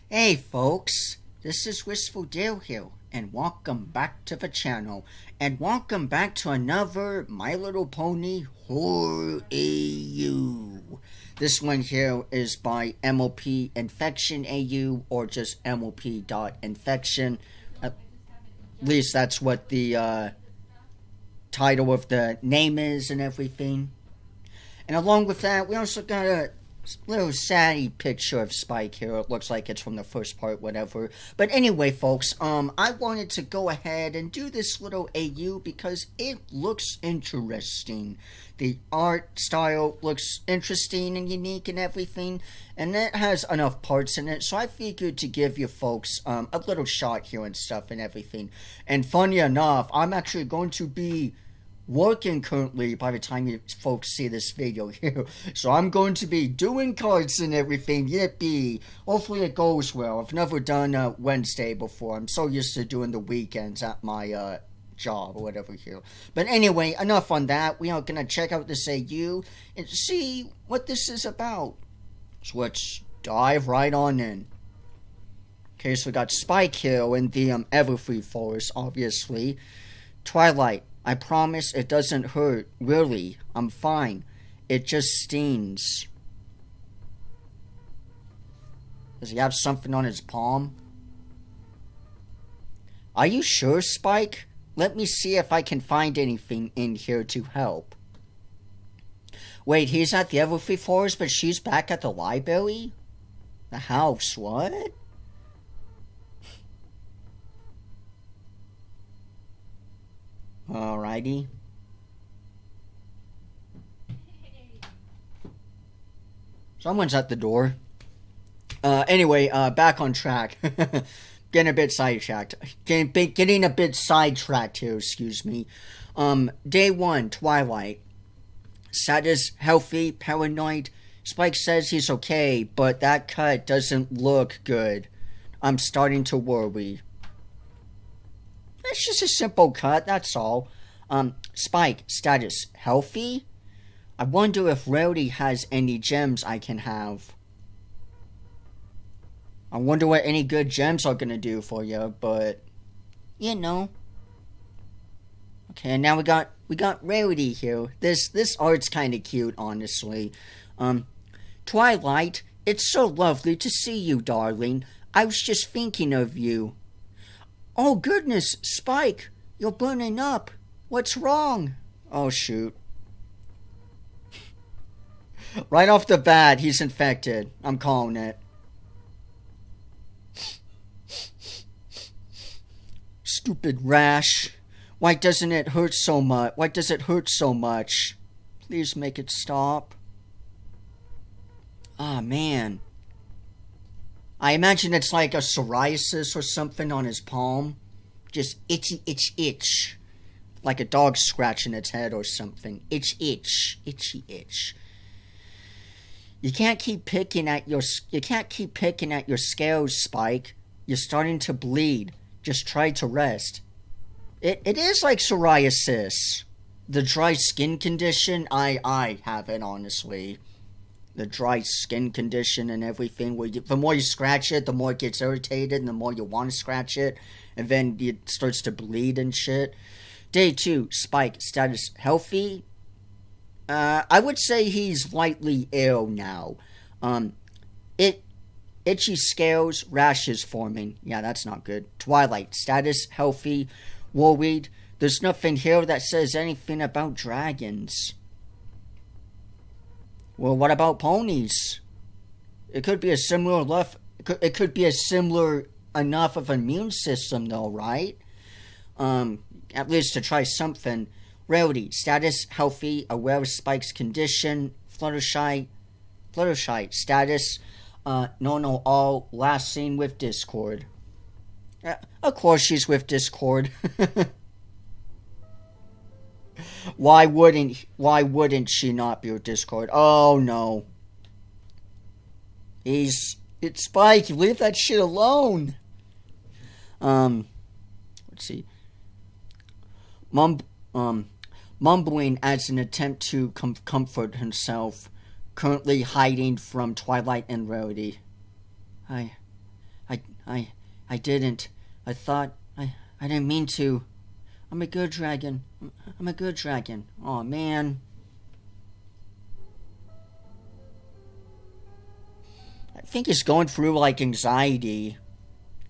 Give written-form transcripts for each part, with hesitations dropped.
Hey folks, this is Wistful Dale here, and welcome back to the channel, and welcome back to another My Little Pony Horror AU. This one here is by M.L.P. Infection AU, or just MLP.infection. At least that's what the title of the name is and everything. And along with that, we also got a little saddy picture of Spike here. It looks like it's from the first part, whatever. But anyway, folks, I wanted to go ahead and do this little AU because it looks interesting. The art style looks interesting and unique and everything, and it has enough parts in it, so I figured to give you folks a little shot here and stuff and everything. And funny enough, I'm actually going to be working currently by the time you folks see this video here. So I'm going to be doing cards and everything. Yippee. Hopefully it goes well. I've never done Wednesday before. I'm so used to doing the weekends at my job or whatever here. But anyway, enough on that. We are going to check out this AU and see what this is about. So let's dive right on in. Okay, so we got Spike here in the Everfree Forest, obviously. Twilight. I promise it doesn't hurt. Really, I'm fine. It just stings. Does he have something on his palm? Are you sure, Spike? Let me see if I can find anything in here to help. Wait, he's at the Everfree Forest, but she's back at the library? The house, what? Alrighty. Someone's at the door. Anyway, back on track. Getting a bit sidetracked. Getting a bit sidetracked here, excuse me. Day 1, Twilight. Status, healthy, paranoid. Spike says he's okay, but that cut doesn't look good. I'm starting to worry. It's just a simple cut, that's all. Spike, status, healthy? I wonder if Rarity has any gems I can have. I wonder what any good gems are gonna do for you, but you know. Okay, and now we got Rarity here. This art's kinda cute, honestly. Twilight, it's so lovely to see you, darling. I was just thinking of you. Oh goodness, Spike, you're burning up. What's wrong? Oh shoot. Right off the bat, he's infected. I'm calling it. Stupid rash. Why doesn't it hurt so much? Why does it hurt so much? Please make it stop. Ah, man. I imagine it's like a psoriasis or something on his palm. Just itchy, itch, itch. Like a dog scratching its head or something. Itch, itch. Itchy, itch. You can't keep picking at your scales, Spike. You're starting to bleed. Just try to rest. It is like psoriasis. The dry skin condition, I have it, honestly. The dry skin condition and everything, where the more you scratch it, the more it gets irritated, and the more you want to scratch it, and then it starts to bleed and shit. Day 2, Spike, status healthy. I would say he's lightly ill now. Itchy scales, rashes forming. Yeah, that's not good. Twilight, status healthy, worried. There's nothing here that says anything about dragons. Well, what about ponies? It could be a similar it could be a similar enough of an immune system, though, right? At least to try something. Rarity, status healthy, aware of Spike's condition. Fluttershy, status no, all. Last seen with Discord. Of course, she's with Discord. Why wouldn't she not be with Discord? Oh no. It's Spike, leave that shit alone. Let's see. Mumbling as an attempt to comfort himself, currently hiding from Twilight and Rarity. I, I didn't. I thought, I didn't mean to. I'm a good dragon. I'm a good dragon. Aw, man. I think he's going through, like, anxiety.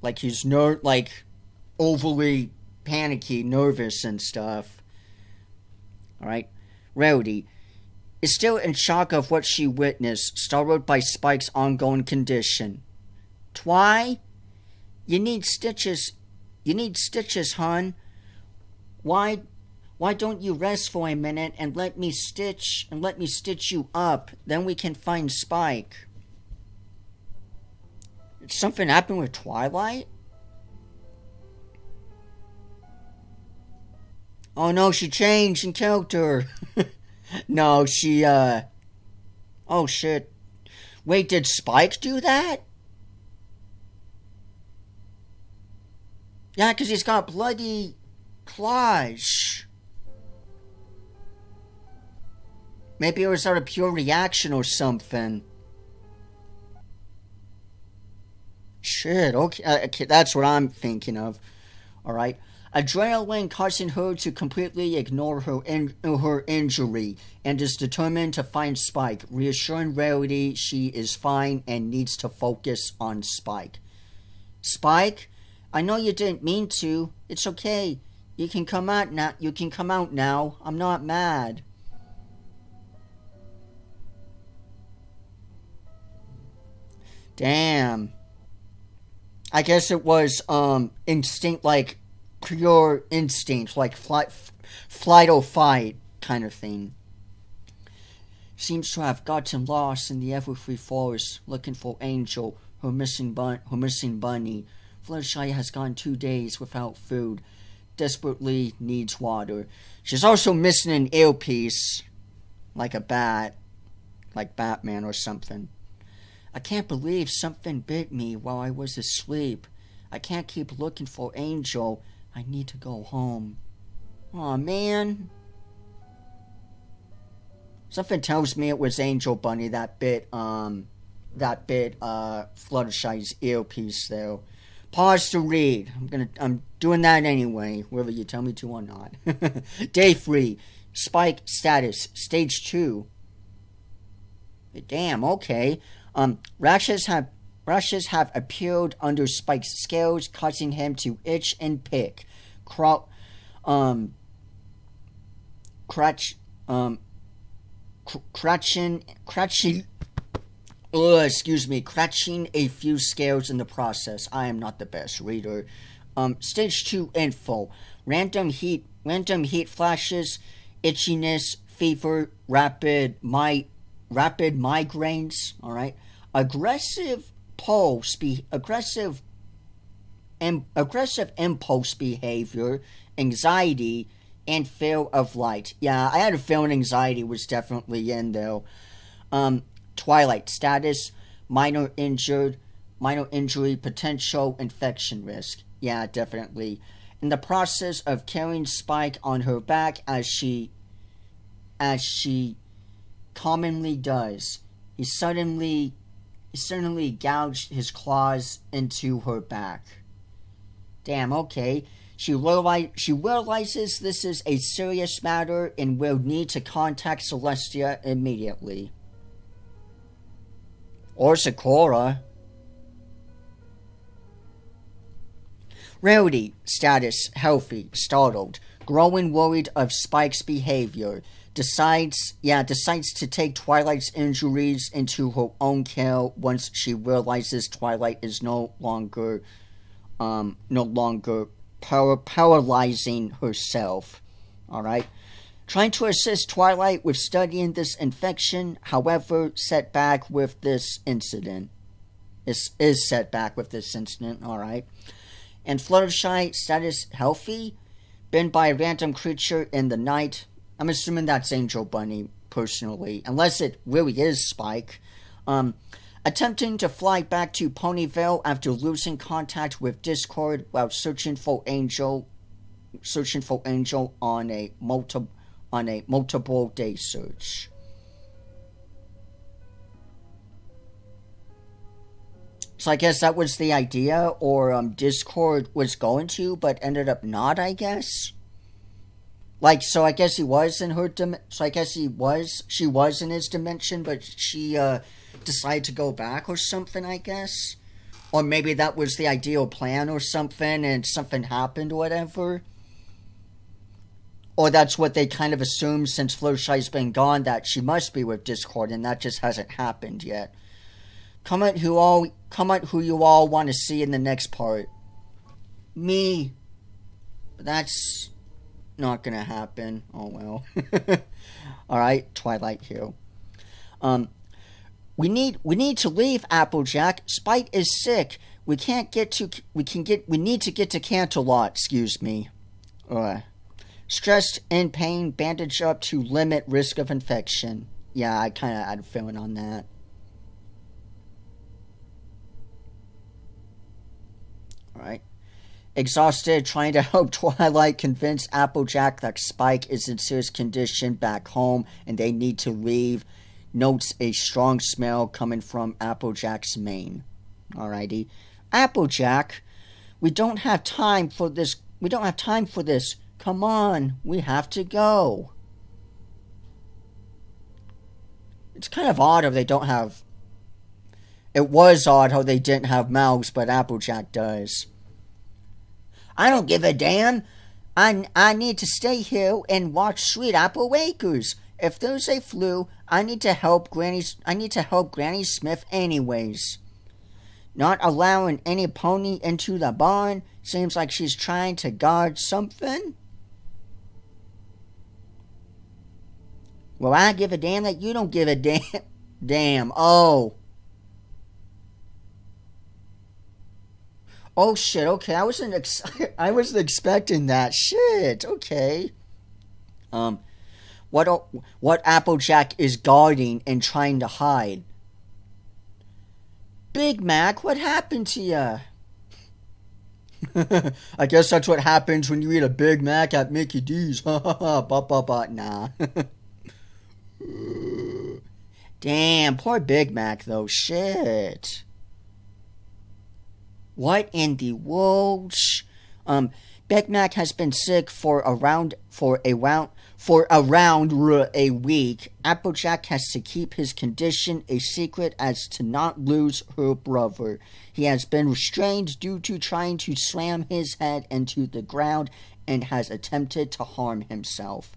Like, he's overly panicky, nervous and stuff. Alright? Rowdy is still in shock of what she witnessed, startled by Spike's ongoing condition. Twy? You need stitches. You need stitches, hon. Why don't you rest for a minute and let me stitch you up? Then we can find Spike. Did something happen with Twilight? Oh no, she changed in character. No, she, oh shit. Wait, did Spike do that? Yeah, because he's got bloody claws. Maybe it was out of pure reaction or something. Shit, okay, that's what I'm thinking of. Alright. Adrenaline causing her to completely ignore her injury and is determined to find Spike, reassuring Rarity she is fine and needs to focus on Spike. Spike, I know you didn't mean to. It's okay. You can come out now. I'm not mad. Damn. I guess it was instinct, like pure instinct, like flight or fight kind of thing. Seems to have gotten lost in the Everfree Forest looking for Angel, her missing bunny. Fluttershy has gone 2 days without food. Desperately needs water. She's also missing an earpiece, like a bat, like Batman or something. I can't believe something bit me while I was asleep. I can't keep looking for Angel. I need to go home. Aw, man. Something tells me it was Angel Bunny that bit Fluttershy's earpiece though. Pause to read. I'm doing that anyway, whether you tell me to or not. Day 3. Spike status. Stage 2. Damn, okay. Rashes have appeared under Spike's scales, causing him to itch and pick. Scratching a few scales in the process. I am not the best reader. Stage 2 info. Random heat flashes, itchiness, fever, rapid migraines. All right. Aggressive impulse behavior, anxiety, and fear of light. Yeah, I had a feeling anxiety was definitely in though. Twilight status, minor injury, potential infection risk. Yeah, definitely. In the process of carrying Spike on her back as she commonly does, he suddenly gouged his claws into her back. Damn, okay. She realizes this is a serious matter and will need to contact Celestia immediately. Or Sakura. Rarity status healthy, startled, growing worried of Spike's behavior. Decides to take Twilight's injuries into her own care once she realizes Twilight is no longer paralyzing herself. Alright? Trying to assist Twilight with studying this infection, however, set back with this incident. Is set back with this incident, alright? And Fluttershy status healthy, bitten by a random creature in the night. I'm assuming that's Angel Bunny, personally. Unless it really is Spike. Attempting to fly back to Ponyville after losing contact with Discord while searching for Angel on a multiple day search. So I guess that was the idea, or Discord was going to, but ended up not, I guess. Like, so I guess he was in her so I guess she was in his dimension, but she decided to go back or something, I guess. Or maybe that was the ideal plan or something, and something happened or whatever. Or that's what they kind of assumed since Fluttershy's been gone, that she must be with Discord, and that just hasn't happened yet. Comment who you all want to see in the next part. Me. But that's not gonna happen. Oh well. Alright, Twilight Hill. We need to leave, Applejack. Spike is sick. We need to get to Canterlot, excuse me. Stressed, in pain, bandage up to limit risk of infection. Yeah, I kinda had a feeling on that. Alright. Exhausted, trying to help Twilight convince Applejack that Spike is in serious condition back home and they need to leave. Notes a strong smell coming from Applejack's mane. Alrighty. Applejack, we don't have time for this. Come on, we have to go. It's kind of odd how they don't have... It was odd how they didn't have mouths, but Applejack does. I don't give a damn. I need to stay here and watch Sweet Apple Acres. If there's a flu, I need to help Granny Smith anyways. Not allowing any pony into the barn. Seems like she's trying to guard something. Well, I give a damn that you don't give a damn. Damn. Oh. Oh shit. Okay, I wasn't expecting that. Shit. Okay. What Applejack is guarding and trying to hide? Big Mac, what happened to ya? I guess that's what happens when you eat a Big Mac at Mickey D's. Nah. Damn, poor Big Mac though. Shit. What in the world? Big Mac has been sick for around a week. Applejack has to keep his condition a secret as to not lose her brother. He has been restrained due to trying to slam his head into the ground and has attempted to harm himself.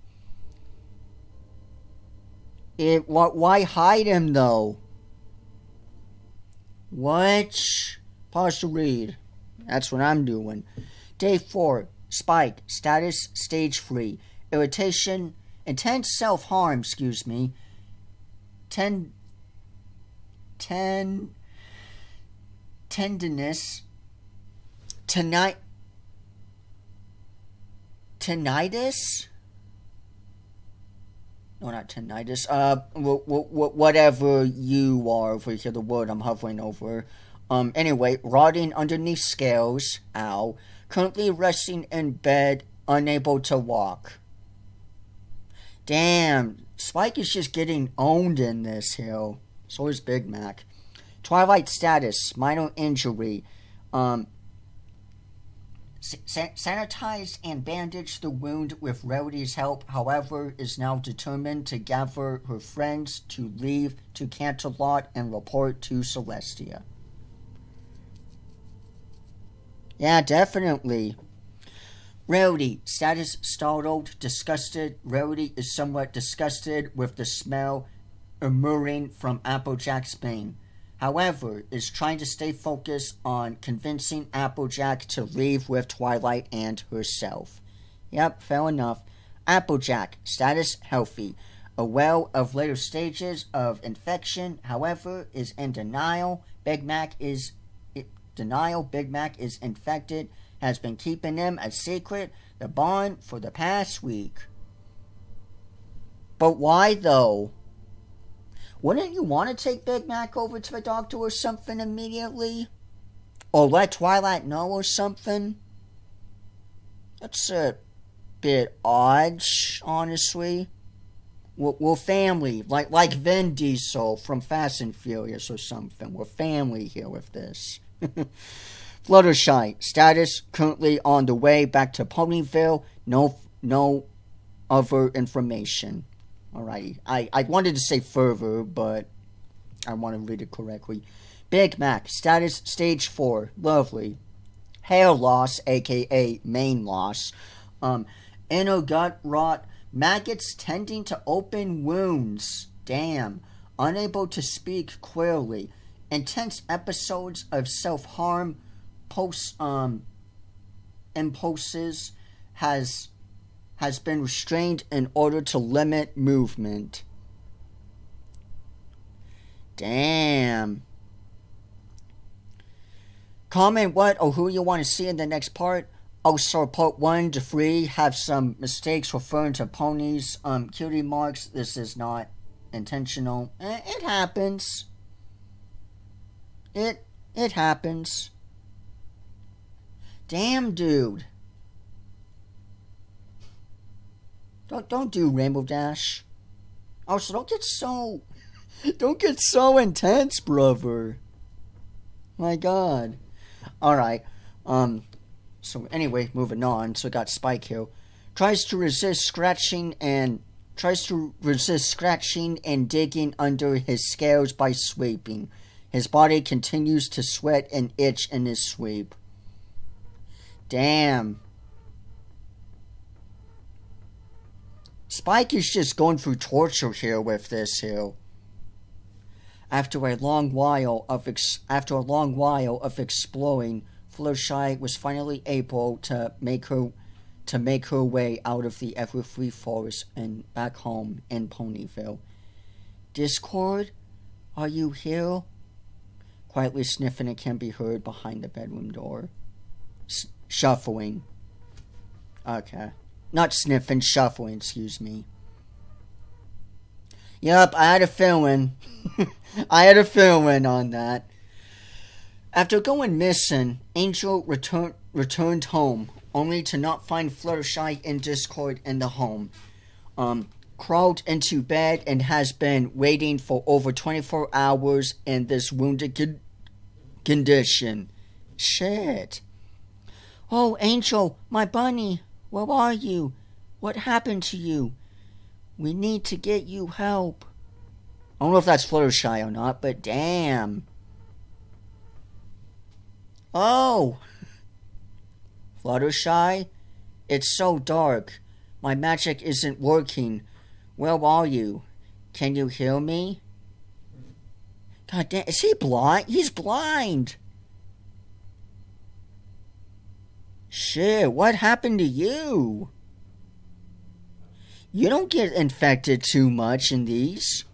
Why hide him though? What? Pause to read. That's what I'm doing. Day 4. Spike. Status stage 3. Irritation. Intense self-harm, excuse me. Tenderness. Tinnitus? No, not tinnitus. Whatever you are over here, the word I'm hovering over. Anyway, rotting underneath scales. Ow. Currently resting in bed, unable to walk. Damn, Spike is just getting owned in this hill. So is Big Mac. Twilight status, minor injury. Sanitized and bandaged the wound with Rarity's help, however, is now determined to gather her friends to leave to Canterlot and report to Celestia. Yeah, definitely. Rarity, status startled, disgusted. Rarity is somewhat disgusted with the smell emerging from Applejack's mane. However, is trying to stay focused on convincing Applejack to leave with Twilight and herself. Yep, fair enough. Applejack, status healthy. Aware of later stages of infection, however, is in denial. Big Mac is infected, has been keeping him a secret, the barn, for the past week. But why though? Wouldn't you want to take Big Mac over to the doctor or something immediately? Or let Twilight know or something? That's a bit odd, honestly. We're family, like Vin Diesel from Fast and Furious or something. We're family here with this. Fluttershy, status currently on the way back to Ponyville. No other information. Alrighty. I wanted to say further, but I want to read it correctly. Big Mac, status stage 4. Lovely. Hair loss, aka main loss. Inner gut rot. Maggots tending to open wounds. Damn. Unable to speak clearly. Intense episodes of self-harm. Impulses has been restrained in order to limit movement. Damn. Comment what or who you want to see in the next part. Also, part 1 to 3 have some mistakes referring to ponies, cutie marks. This is not intentional. It happens. It happens. Damn, dude. Don't do Rainbow Dash. Also, don't get so intense, brother. My God. Alright. So anyway, moving on. So we got Spike here. Tries to resist scratching and digging under his scales by sweeping. His body continues to sweat and itch in his sweep. Damn. Spike is just going through torture here with this here. After a long while of exploring, Fluttershy was finally able to make her way out of the Everfree Forest and back home in Ponyville. Discord, are you here? Quietly sniffing, it can be heard behind the bedroom door. Shuffling. Okay. Not sniffing, shuffling, excuse me. Yup, I had a feeling. I had a feeling on that. After going missing, Angel returned home, only to not find Fluttershy in Discord in the home. Crawled into bed and has been waiting for over 24 hours in this wounded condition. Shit. Oh, Angel, my bunny, where are you? What happened to you? We need to get you help. I don't know if that's Fluttershy or not, but damn. Oh! Fluttershy? It's so dark. My magic isn't working. Where are you? Can you hear me? God damn, is he blind? He's blind! Shit, what happened to you? You don't get infected too much in these.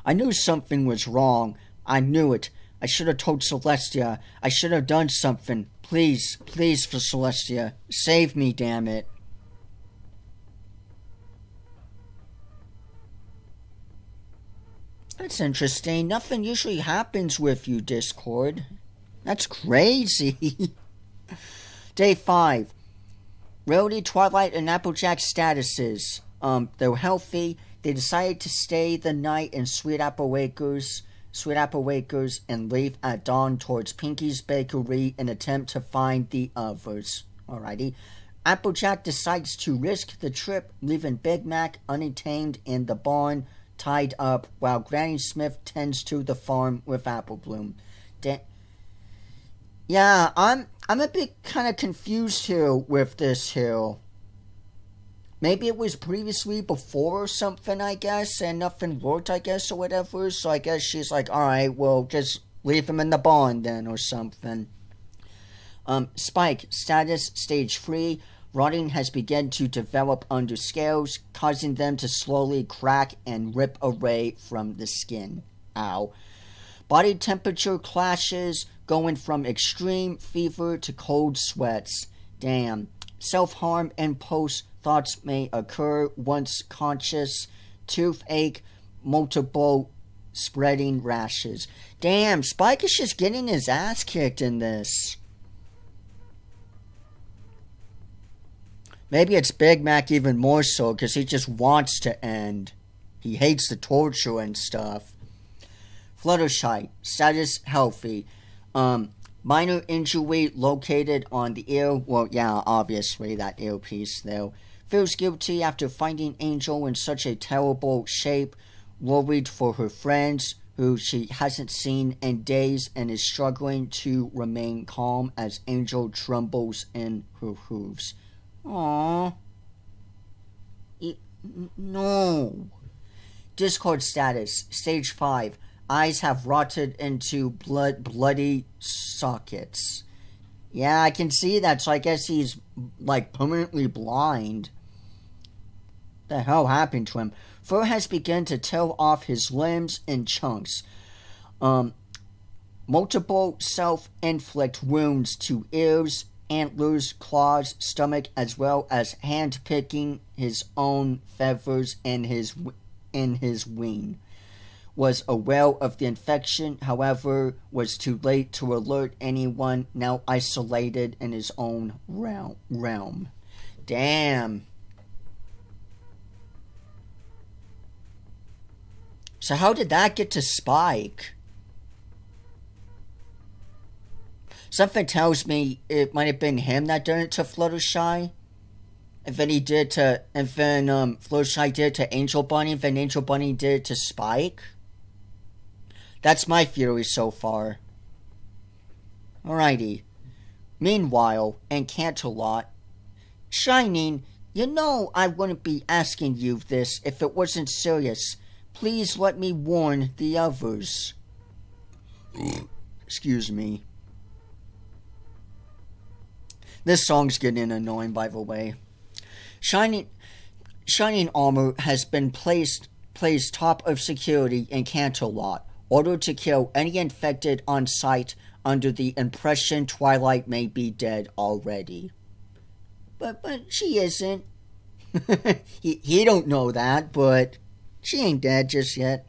I knew something was wrong. I knew it. I should have told Celestia. I should have done something. Please, please, for Celestia. Save me, damn it. That's interesting. Nothing usually happens with you, Discord. That's crazy. Day 5. Rarity, Twilight, and Applejack's statuses. They're healthy. They decided to stay the night in Sweet Apple Acres and leave at dawn towards Pinky's Bakery in an attempt to find the others. Alrighty. Applejack decides to risk the trip, leaving Big Mac untamed in the barn, tied up, while Granny Smith tends to the farm with Apple Bloom. Yeah, I'm a bit kind of confused here with this here. Maybe it was previously before or something, I guess, and nothing worked, I guess, or whatever. So I guess she's like, alright, well, just leave him in the barn then, or something. Spike, status, stage 3. Rotting has begun to develop under scales, causing them to slowly crack and rip away from the skin. Ow. Body temperature clashes, going from extreme fever to cold sweats. Damn. Self-harm impulse thoughts may occur once conscious. Toothache, multiple spreading rashes. Damn, Spike is just getting his ass kicked in this. Maybe it's Big Mac even more so because he just wants to end. He hates the torture and stuff. Fluttershy, status healthy. Minor injury located on the ear. Well, yeah, obviously that earpiece though. Feels guilty after finding Angel in such a terrible shape. Worried for her friends, who she hasn't seen in days, and is struggling to remain calm as Angel trembles in her hooves. Aww. No. Discord status, stage 5. Eyes have rotted into bloody sockets. Yeah, I can see that, so I guess he's, like, permanently blind. The hell happened to him? Fur has begun to tear off his limbs in chunks. Multiple self-inflict wounds to ears, antlers, claws, stomach, as well as hand-picking his own feathers in his wing. Was aware of the infection, however, was too late to alert anyone, now isolated in his own realm. Damn. So how did that get to Spike? Something tells me it might have been him that did it to Fluttershy. And then Fluttershy did it to Angel Bunny, and then Angel Bunny did it to Spike. That's my theory so far. Alrighty. Meanwhile, in Canterlot, Shining, you know I wouldn't be asking you this if it wasn't serious. Please let me warn the others. Excuse me. This song's getting annoying, by the way. Shining armor has been placed top of security in Canterlot, ordered to kill any infected on sight under the impression Twilight may be dead already. But she isn't. he don't know that, but she ain't dead just yet.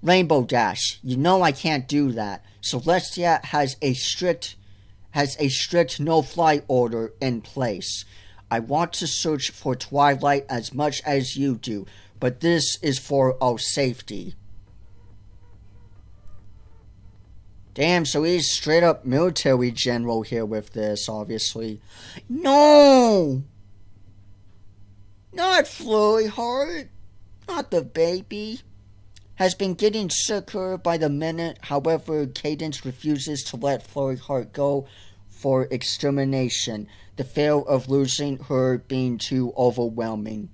Rainbow Dash, you know I can't do that. Celestia has a strict no-fly order in place. I want to search for Twilight as much as you do, but this is for our safety. Damn, so he's straight up military general here with this, obviously. No! Not Flurry Heart. Not the baby. Has been getting sicker by the minute. However, Cadence refuses to let Flurry Heart go for extermination. The fear of losing her being too overwhelming.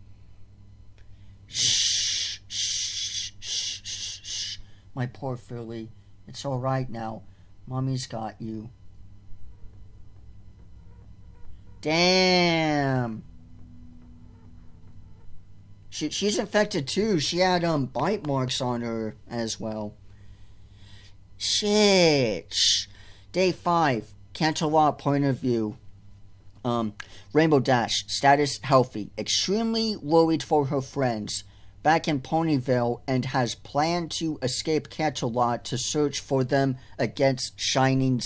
Shh, shh, shh, shh, shh. My poor Philly. It's alright now. Mommy's got you. Damn. She's infected too. She had bite marks on her as well. Shit. Day 5. Canterlot point of view. Rainbow Dash. Status healthy. Extremely worried for her friends. Back in Ponyville and has planned to escape Canterlot to search for them against Shining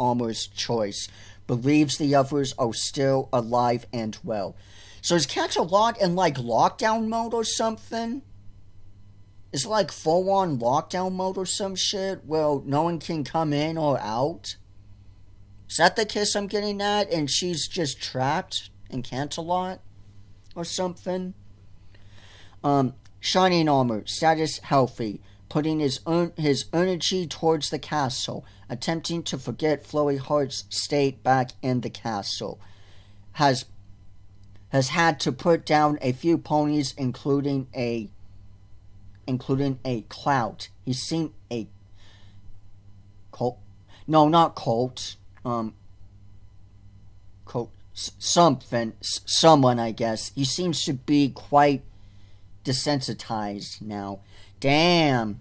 Armor's choice. Believes the others are still alive and well. So is Canterlot in like lockdown mode or something? Is it like full-on lockdown mode or some shit? Well, no one can come in or out? Is that the kiss I'm getting at? And she's just trapped in Canterlot or something? Shining Armor, status healthy, putting his energy towards the castle, attempting to forget Flurry Heart's state back in the castle. Has had to put down a few ponies, including a Clout. He's seen a Colt. No, not Colt. Colt. Someone, I guess. He seems to be quite desensitized now. Damn.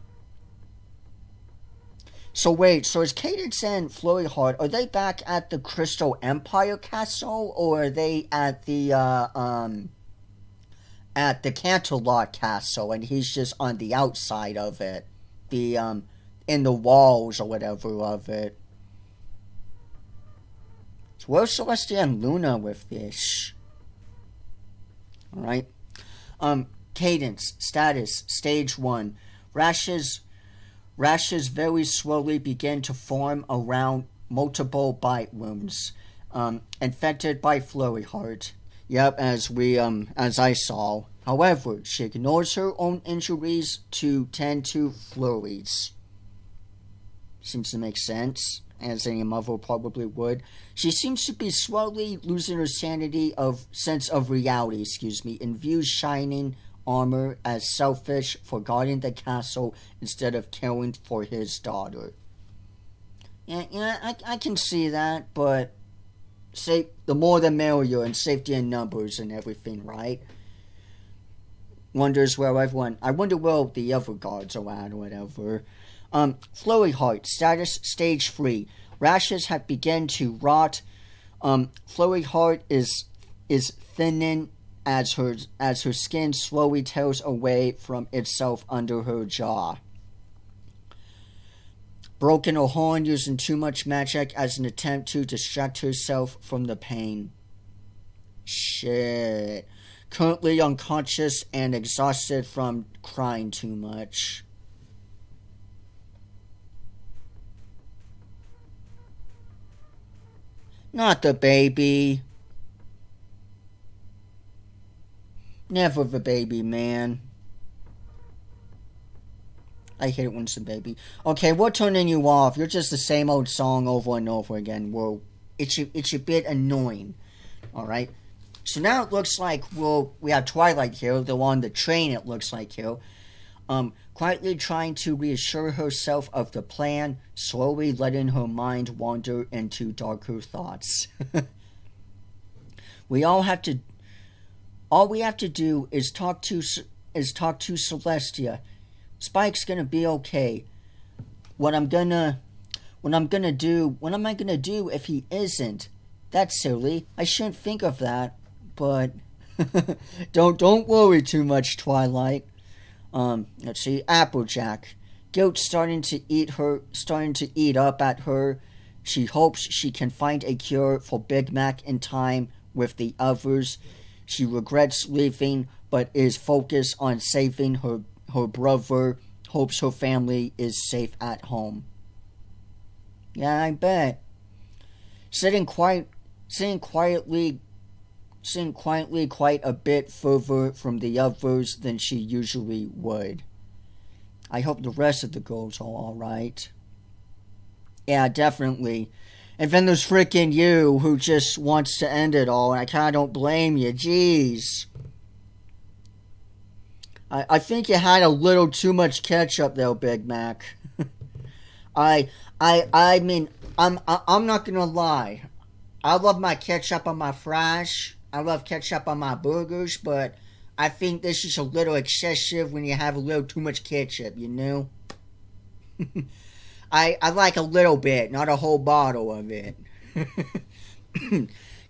So wait, so is Cadence and Flurry Heart, are they back at the Crystal Empire Castle, or are they at the Canterlot Castle, and he's just on the outside of it? The, in the walls or whatever of it. So where's Celestia and Luna with this? Alright. Cadence, status, stage 1. Rashes very slowly begin to form around multiple bite wounds. Infected by Flurry Heart. Yep, as I saw. However, she ignores her own injuries to tend to flurries. Seems to make sense, as any mother probably would. She seems to be slowly losing her sense of reality, and views Shining Armor as selfish for guarding the castle instead of caring for his daughter. Yeah, I can see that, but the more the merrier, and safety in numbers and everything, right? I wonder where the other guards are at or whatever. Flurry Heart, status stage 3. Rashes have begun to rot. Flurry Heart is thinning as her skin slowly tears away from itself under her jaw. Broken her horn using too much magic as an attempt to distract herself from the pain. Shit. Currently unconscious and exhausted from crying too much. Not the baby. Never the baby, man. I hate it when it's a baby. Okay, we're turning you off. You're just the same old song over and over again. Well, it's a bit annoying. Alright? So now it looks like we have Twilight here. They're on the train, it looks like here. Quietly trying to reassure herself of the plan, slowly letting her mind wander into darker thoughts. All we have to do is talk to Celestia. Spike's gonna be okay. What am I gonna do if he isn't? That's silly. I shouldn't think of that, but don't worry too much, Twilight. Let's see, Applejack. Guilt starting to eat up at her. She hopes she can find a cure for Big Mac in time with the others. She regrets leaving, but is focused on saving her brother. Hopes her family is safe at home. Yeah, I bet. Sitting quietly quite a bit further from the others than she usually would. I hope the rest of the girls are alright. Yeah, definitely. And then there's frickin' you, who just wants to end it all, and I kinda don't blame you. Jeez. I think you had a little too much ketchup though, Big Mac. I mean, I'm not gonna lie. I love my ketchup on my fries. I love ketchup on my burgers, but I think this is a little excessive when you have a little too much ketchup, you know? I like a little bit, not a whole bottle of it.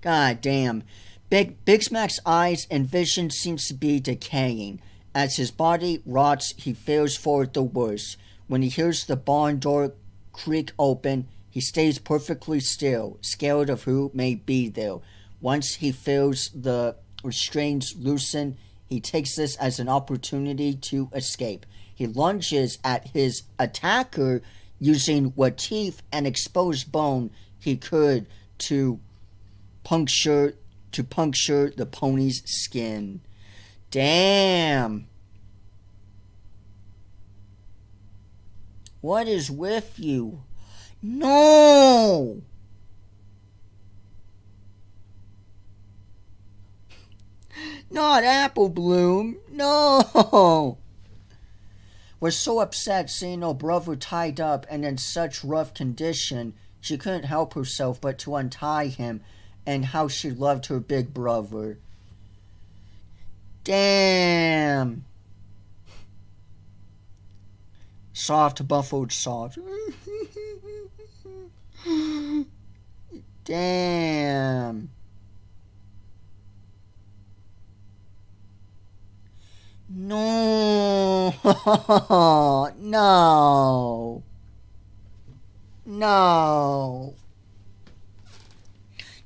God damn. Big Mac's eyes and vision seems to be decaying. As his body rots, he fears for the worst. When he hears the barn door creak open, he stays perfectly still, scared of who may be there. Once he feels the restraints loosen, he takes this as an opportunity to escape. He lunges at his attacker using what teeth and exposed bone he could to puncture the pony's skin. Damn. What is with you? No! Not Apple Bloom. No! Was so upset seeing her brother tied up and in such rough condition, she couldn't help herself but to untie him, and how she loved her big brother. Damn. Soft, buffled soft. Damn. No. No. No.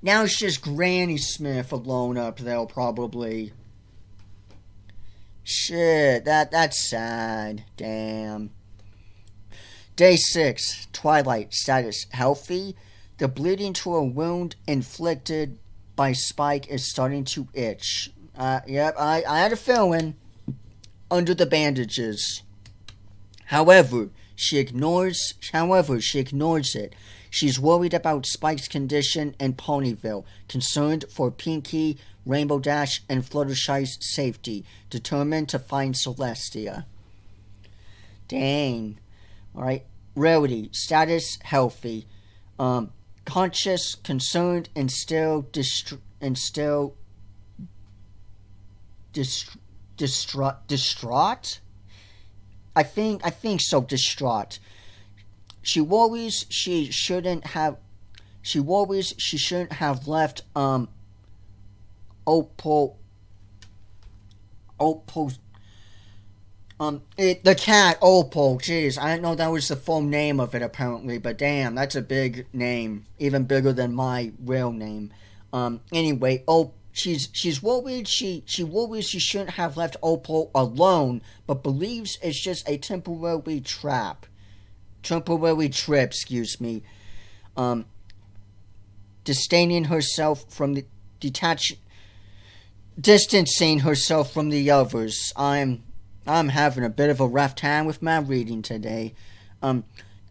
Now it's just Granny Smith alone up there, probably. Shit, that's sad. Damn. Day 6. Twilight. Status healthy. The bleeding to a wound inflicted by Spike is starting to itch. Yep, I had a feeling under the bandages. However, she ignores it. She's worried about Spike's condition in Ponyville, concerned for Pinky, Rainbow Dash, and Fluttershy's safety, determined to find Celestia. Dang. Alright. Rarity. Status healthy. Conscious, concerned, and still distraught? I think so, distraught. She worries she shouldn't have left Opal the cat Opal. Jeez, I didn't know that was the full name of it apparently, but damn, that's a big name, even bigger than my real name. Anyway, she's worried she worries she shouldn't have left Opal alone, but believes it's just a temporary trip, excuse me. Distancing herself from the distancing herself from the others. I'm having a bit of a rough time with my reading today.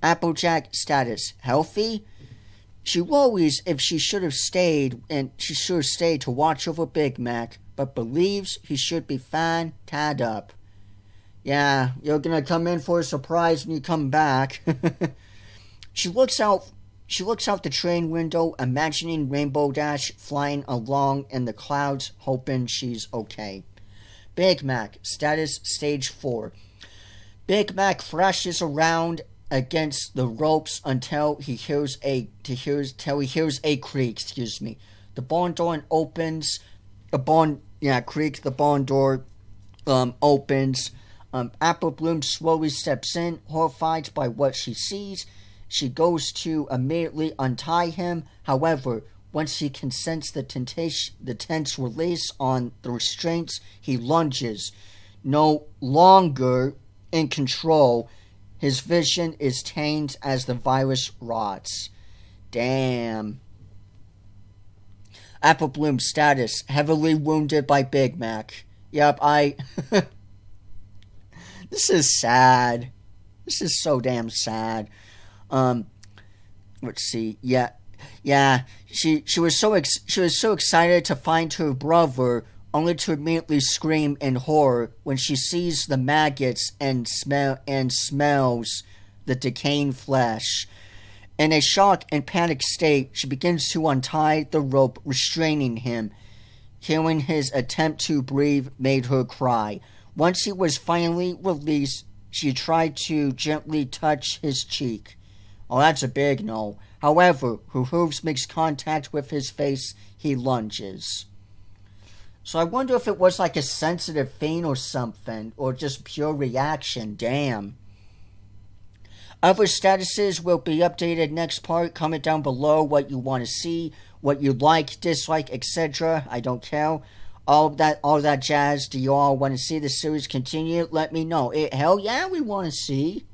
Applejack status healthy. She worries if she should have stayed to watch over Big Mac, but believes he should be fine tied up. Yeah, you're gonna come in for a surprise when you come back. She looks out the train window, imagining Rainbow Dash flying along in the clouds, hoping she's okay. Big Mac, status stage 4. Big Mac thrashes around against the ropes until he hears a creak, excuse me. The barn door opens. The barn door opens. Apple Bloom slowly steps in, horrified by what she sees. She goes to immediately untie him. However, once he can sense the tense release on the restraints, he lunges. No longer in control, his vision is tainted as the virus rots. Damn. Apple Bloom status, heavily wounded by Big Mac. Yep, This is sad. This is so damn sad. Let's see. Yeah. She was so excited to find her brother, only to immediately scream in horror when she sees the maggots and smells the decaying flesh. In a shock and panic state, she begins to untie the rope restraining him. Hearing his attempt to breathe made her cry. Once he was finally released, she tried to gently touch his cheek. Oh, that's a big no. However, her hooves makes contact with his face, he lunges. So I wonder if it was like a sensitive thing or something, or just pure reaction. Damn. Other statuses will be updated next part. Comment down below what you want to see, what you like, dislike, etc. I don't care. All that jazz. Do you all want to see the series continue? Let me know. Hell yeah, we want to see.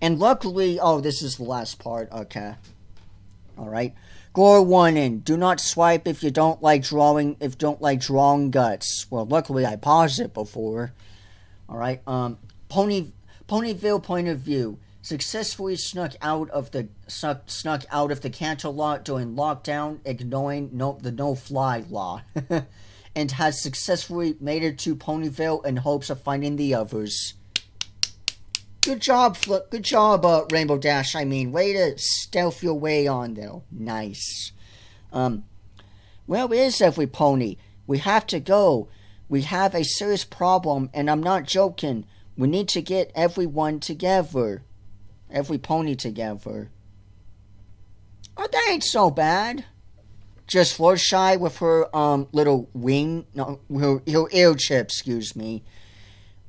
And luckily, this is the last part. Okay. Alright. Gore warning. Do not swipe if you don't like drawing guts. Well, luckily I paused it before. Alright. Ponyville point of view. Successfully snuck out of the Canterlot during lockdown, ignoring the no-fly law. And has successfully made it to Ponyville in hopes of finding the others. Good job, Rainbow Dash. Way to stealth your way on there. Nice. Where is every pony? We have to go. We have a serious problem, and I'm not joking. We need to get everyone together. Every pony together. Oh, that ain't so bad. Just Fluttershy with her little wing, no, her ear chip, excuse me.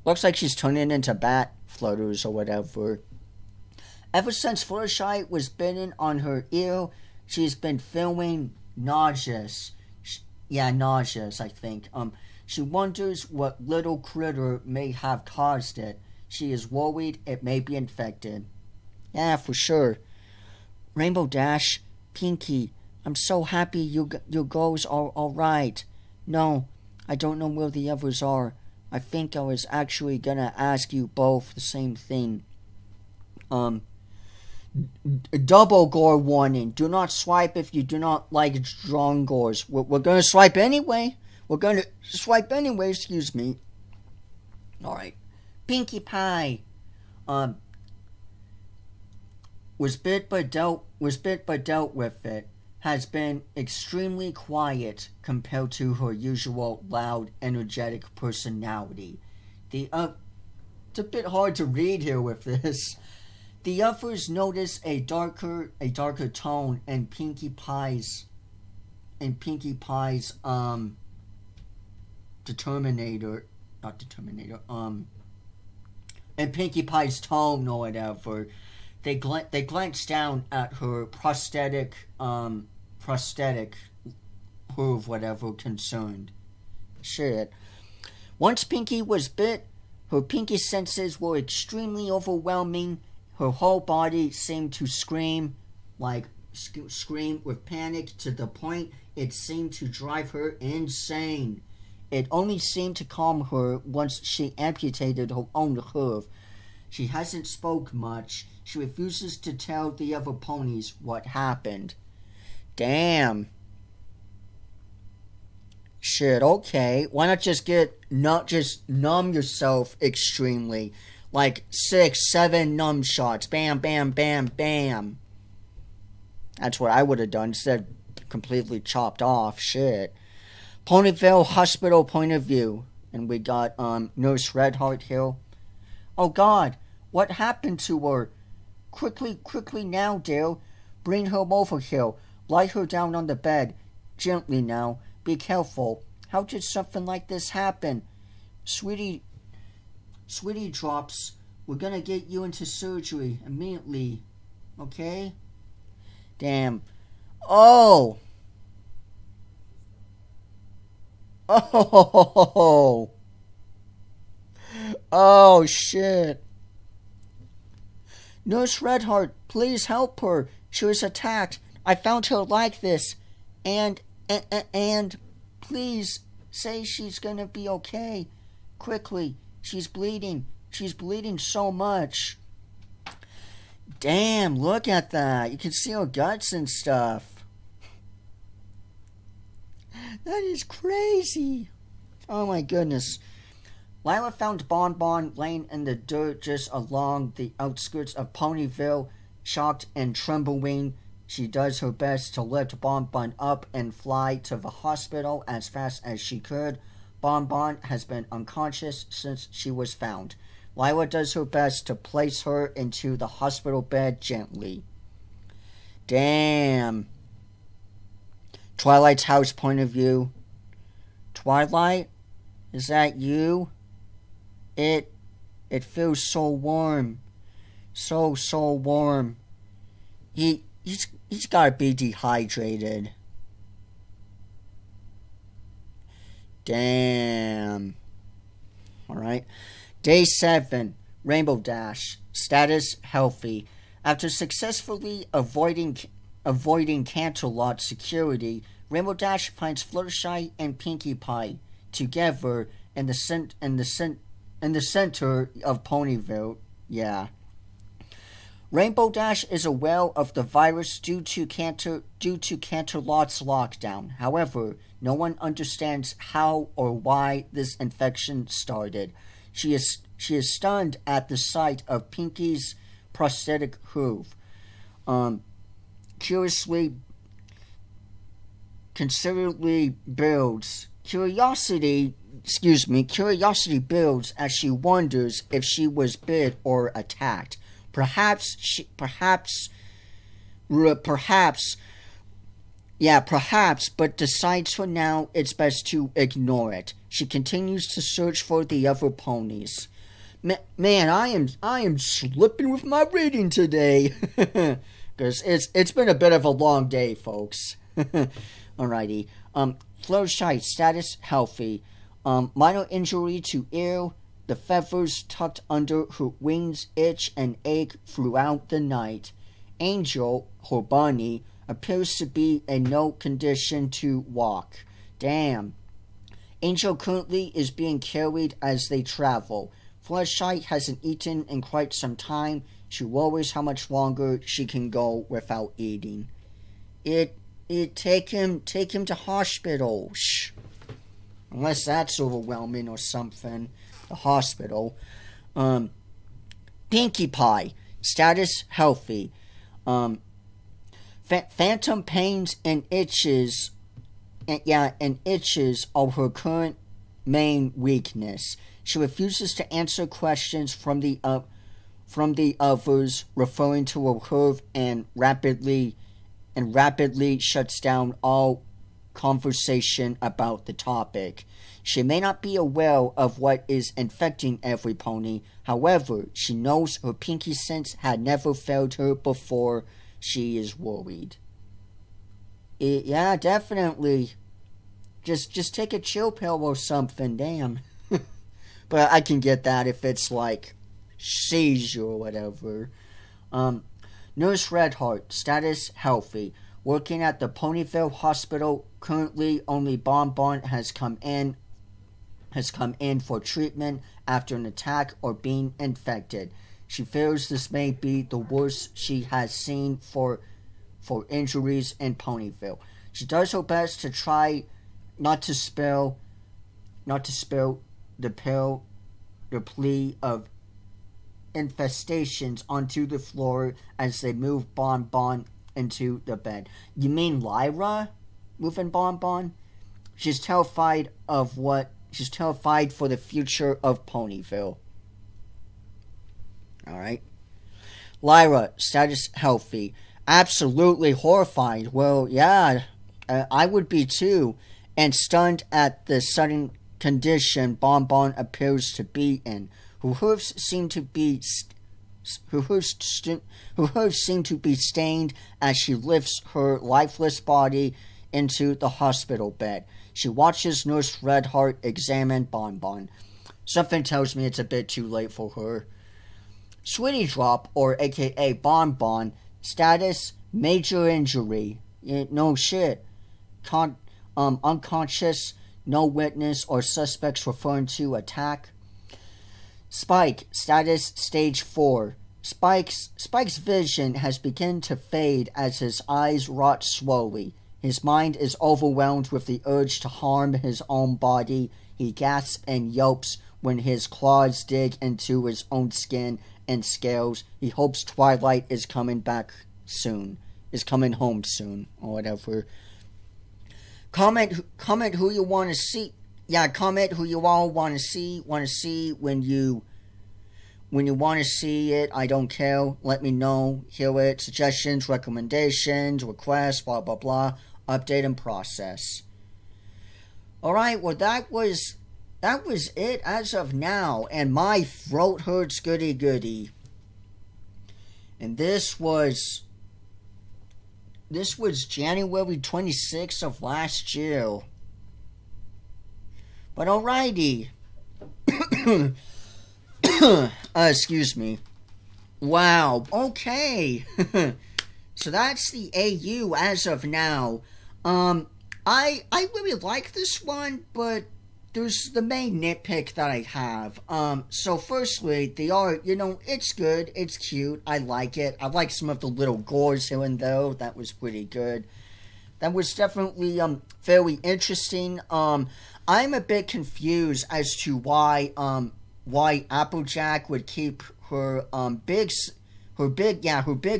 Looks like she's turning into bat flutters or whatever. Ever since Fluttershy was bitten on her ear, she's been feeling nauseous. Nauseous, I think. She wonders what little critter may have caused it. She is worried it may be infected. Yeah, for sure. Rainbow Dash, Pinky, I'm so happy your goes are alright. No, I don't know where the others are. I think I was actually gonna ask you both the same thing. Double gore warning. Do not swipe if you do not like strong gores. We're gonna swipe anyway. Excuse me. Alright. Pinkie Pie. Was bit but dealt with it. Has been extremely quiet compared to her usual loud, energetic personality. It's a bit hard to read here with this. The others notice a darker tone in Pinkie Pie's in Pinkie Pie's tone or whatever. They glance down at her prosthetic whatever concerned. Shit. Once Pinkie was bit, her pinky senses were extremely overwhelming. Her whole body seemed to scream with panic to the point it seemed to drive her insane. It only seemed to calm her once she amputated her own hoof. She hasn't spoke much. She refuses to tell the other ponies what happened. Damn. Shit, okay. Why not just numb yourself extremely? Like 6, 7 numb shots. Bam, bam, bam, bam. That's what I would have done instead of completely chopped off. Shit. Ponyville Hospital point of view. And we got Nurse Redheart here. Oh God, what happened to her? Quickly now, Dale. Bring her over here. Lie her down on the bed. Gently now. Be careful. How did something like this happen? Sweetie Drops, we're gonna get you into surgery immediately. Okay? Damn. Oh! Oh! Oh, shit. Nurse Redheart, please help her. She was attacked. I found her like this. And please say she's gonna be okay. Quickly. She's bleeding. She's bleeding so much. Damn, look at that. You can see her guts and stuff. That is crazy. Oh my goodness. Lila found Bonbon laying in the dirt just along the outskirts of Ponyville, shocked and trembling. She does her best to lift Bonbon up and fly to the hospital as fast as she could. Bonbon has been unconscious since she was found. Lila does her best to place her into the hospital bed gently. Damn. Twilight's house point of view. Twilight? Is that you? It feels so warm. So warm. He's gotta be dehydrated. Damn. Alright. Day 7. Rainbow Dash. Status healthy. After successfully avoiding Canterlot security, Rainbow Dash finds Fluttershy and Pinkie Pie together in the center of Ponyville. Yeah. Rainbow Dash is aware of the virus due to Canterlot's lockdown. However, no one understands how or why this infection started. She is stunned at the sight of Pinkie's prosthetic hoof. Curiosity builds as she wonders if she was bit or attacked. Perhaps, but decides for now it's best to ignore it. She continues to search for the other ponies. Man, I am slipping with my reading today. because it's been a bit of a long day, folks. Alrighty. Fluttershy status healthy. Minor injury to ear. The feathers tucked under her wings itch and ache throughout the night. Angel, her bunny, appears to be in no condition to walk. Damn. Angel currently is being carried as they travel. Fluttershy hasn't eaten in quite some time. She worries how much longer she can go without eating. Take him to hospital. Shh. Unless that's overwhelming or something. The hospital. Pinkie Pie. Status healthy. Phantom pains and itches. And itches are her current main weakness. She refuses to answer questions from the others, referring to her curve and rapidly shuts down all conversation about the topic. She may not be aware of what is infecting every pony. However, she knows her pinky sense had never failed her before. She is worried. Yeah, definitely. Just take a chill pill or something, damn. But I can get that if it's like seizure or whatever. Nurse Redheart, status healthy. Working at the Ponyville Hospital. Currently, only Bonbon has come in for treatment after an attack or being infected. She fears this may be the worst she has seen for injuries in Ponyville. She does her best to try not to spill the plea of infestations onto the floor as they move Bonbon into the bed. You mean Lyra moving Bonbon? She's terrified for the future of Ponyville. Alright. Lyra, status healthy. Absolutely horrified. Well, yeah, I would be too. And stunned at the sudden condition Bonbon appears to be in. Her hooves seem to be stained as she lifts her lifeless body into the hospital bed. She watches Nurse Redheart examine Bonbon. Something tells me it's a bit too late for her. Sweetie Drop, or aka Bonbon, status major injury. No shit. Unconscious, no witness or suspects referring to attack. Spike, status stage 4. Spike's vision has begun to fade as his eyes rot slowly. His mind is overwhelmed with the urge to harm his own body. He gasps and yelps when his claws dig into his own skin and scales. He hopes Twilight is coming home soon, or whatever. Comment who you want to see. Yeah, comment who you all want to see. When you want to see it. I don't care. Let me know. Hear it. Suggestions, recommendations, requests, blah blah blah. Update and process. Alright, well that was it as of now. And my throat hurts goody. And this was January 26th of last year. But alrighty. Excuse me. Wow, okay. So that's the AU as of now. I really like this one, but there's the main nitpick that I have. So firstly, the art, it's good, it's cute, I like it. I like some of the little gores here and there, that was pretty good. That was definitely, very interesting. I'm a bit confused as to why Applejack would keep her, big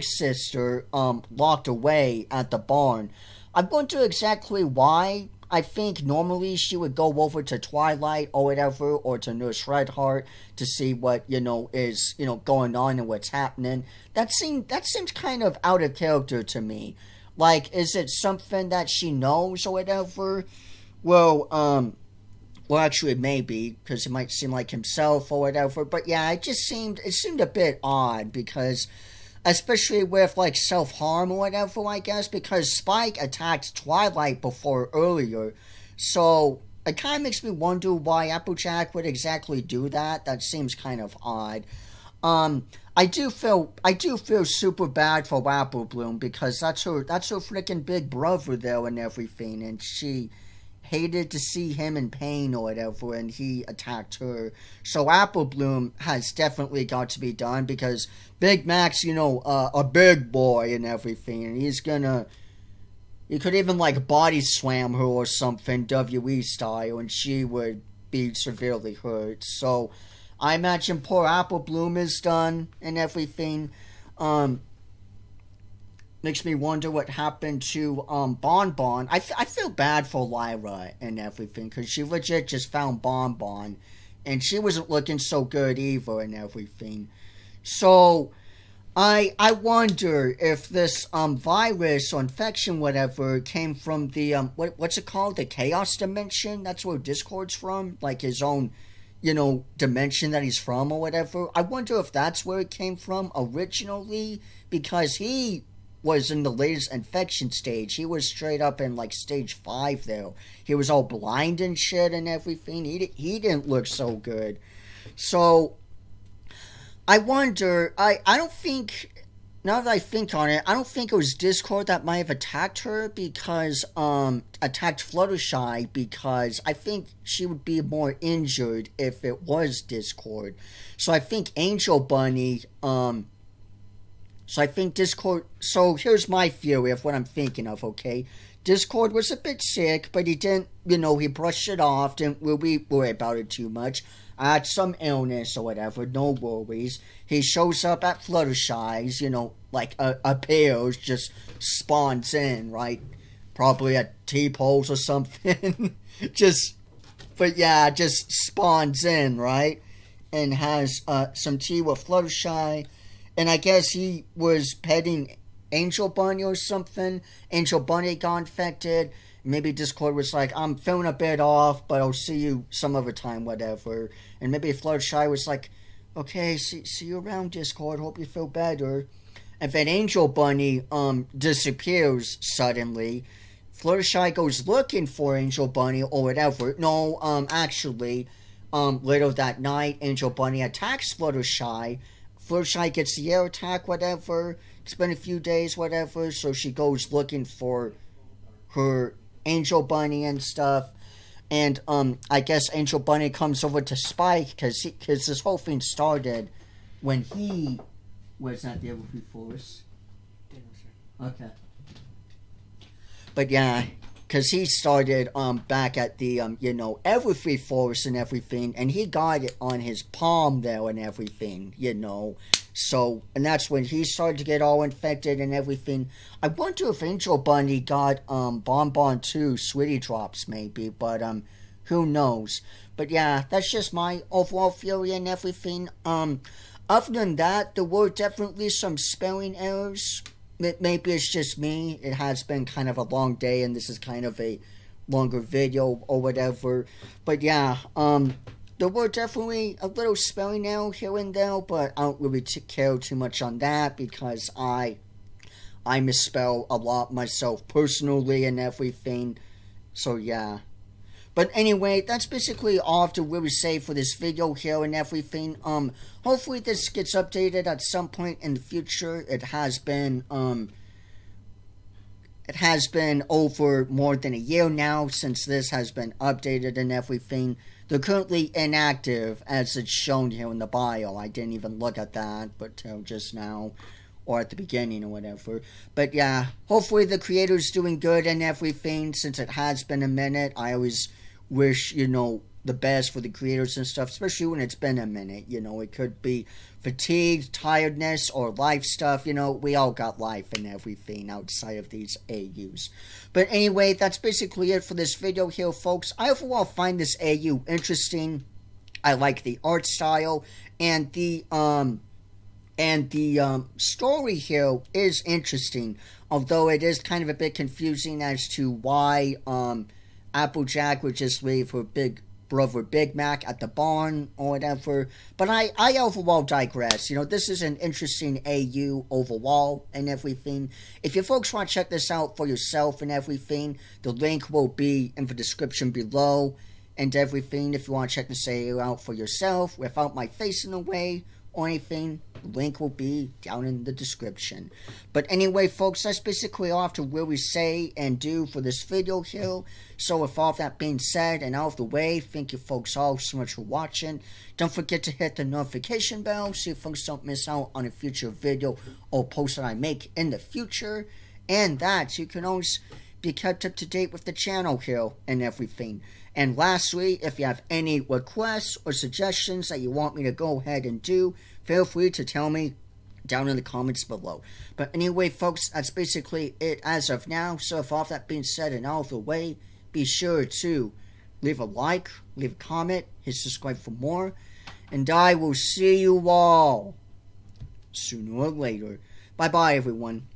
sister, locked away at the barn. I wonder exactly why. I think normally she would go over to Twilight or whatever, or to Nurse Redheart to see what, is, going on and what's happening. That seems kind of out of character to me. Like, is it something that she knows or whatever? Well, actually, maybe, because it might seem like himself or whatever. But yeah, it seemed a bit odd, because especially with like self-harm or whatever, I guess, because Spike attacked Twilight before earlier. So it kind of makes me wonder why Applejack would exactly do that. That seems kind of odd. I do feel super bad for Apple Bloom because that's her freaking big brother there and everything, and she hated to see him in pain or whatever, and he attacked her. So Apple Bloom has definitely got to be done because Big Mac's, a big boy and everything, and he could even like body slam her or something, WE style, and she would be severely hurt. So I imagine poor Apple Bloom is done and everything. Makes me wonder what happened to Bon Bon. I feel bad for Lyra and everything because she legit just found Bon Bon, and she wasn't looking so good either and everything. So I wonder if this virus or infection, whatever, came from the what's it called? The Chaos Dimension? That's where Discord's from, like his own, dimension that he's from or whatever. I wonder if that's where it came from originally, because he was in the latest infection stage. He was straight up in like stage 5 there. He was all blind and shit and everything. He didn't look so good. So I wonder, I don't think, now that I think on it, I don't think it was Discord that might have attacked her because, attacked Fluttershy, because I think she would be more injured if it was Discord. So I think Angel Bunny, so I think Discord, so here's my theory of what I'm thinking of, okay? Discord was a bit sick, but he didn't, he brushed it off, didn't really worry about it too much. Had some illness or whatever, no worries. He shows up at Fluttershy's, like a pair just spawns in, right? Probably at T-Poles or something. just spawns in, right? And has some tea with Fluttershy. And I guess he was petting Angel Bunny or something. Angel Bunny got infected. Maybe Discord was like, I'm feeling a bit off, but I'll see you some other time, whatever. And maybe Fluttershy was like, okay, see you around, Discord. Hope you feel better. And then Angel Bunny disappears suddenly. Fluttershy goes looking for Angel Bunny or whatever. No, actually, later that night, Angel Bunny attacks Fluttershy. Fluttershy gets the air attack, whatever. It's been a few days, whatever. So she goes looking for her Angel Bunny and stuff. And I guess Angel Bunny comes over to Spike because this whole thing started when he was at the M.L.P Force. Okay. But yeah, because he started back at the Everfree Forest and everything, and he got it on his palm there and everything, So, and that's when he started to get all infected and everything. I wonder if Angel Bunny got Bon Bon 2 Sweetie Drops maybe, but who knows. But yeah, that's just my overall theory and everything. Other than that, there were definitely some spelling errors. Maybe it's just me. It has been kind of a long day, and this is kind of a longer video or whatever. But yeah, there were definitely a little spelling error here and there, but I don't really care too much on that because I misspell a lot myself personally and everything. So yeah. But anyway, that's basically all I have to really say for this video here and everything. Hopefully this gets updated at some point in the future. It has been over more than a year now since this has been updated and everything. They're currently inactive as it's shown here in the bio. I didn't even look at that, but just now. Or at the beginning or whatever. But yeah, hopefully the creator's doing good and everything since it has been a minute. I always wish, the best for the creators and stuff, especially when it's been a minute. It could be fatigue, tiredness, or life stuff. We all got life and everything outside of these AUs. But anyway, that's basically it for this video here, folks. I overall find this AU interesting. I like the art style, and the story here is interesting, although it is kind of a bit confusing as to why Applejack would just leave her big brother Big Mac at the barn or whatever. But I overall digress. You know, this is an interesting AU overall and everything. If you folks want to check this out for yourself and everything, the link will be in the description below and everything. If you want to check this AU out for yourself without my face in the way or anything, the link will be down in the description. But anyway, folks, that's basically all I have to really say and do for this video here. So with all that being said and out of the way, thank you folks all so much for watching. Don't forget to hit the notification bell so you folks don't miss out on a future video or post that I make in the future. And that you can always be kept up to date with the channel here and everything. And lastly, if you have any requests or suggestions that you want me to go ahead and do, feel free to tell me down in the comments below. But anyway, folks, that's basically it as of now. So with all that being said and out of the way, be sure to leave a like, leave a comment, hit subscribe for more. And I will see you all sooner or later. Bye-bye, everyone.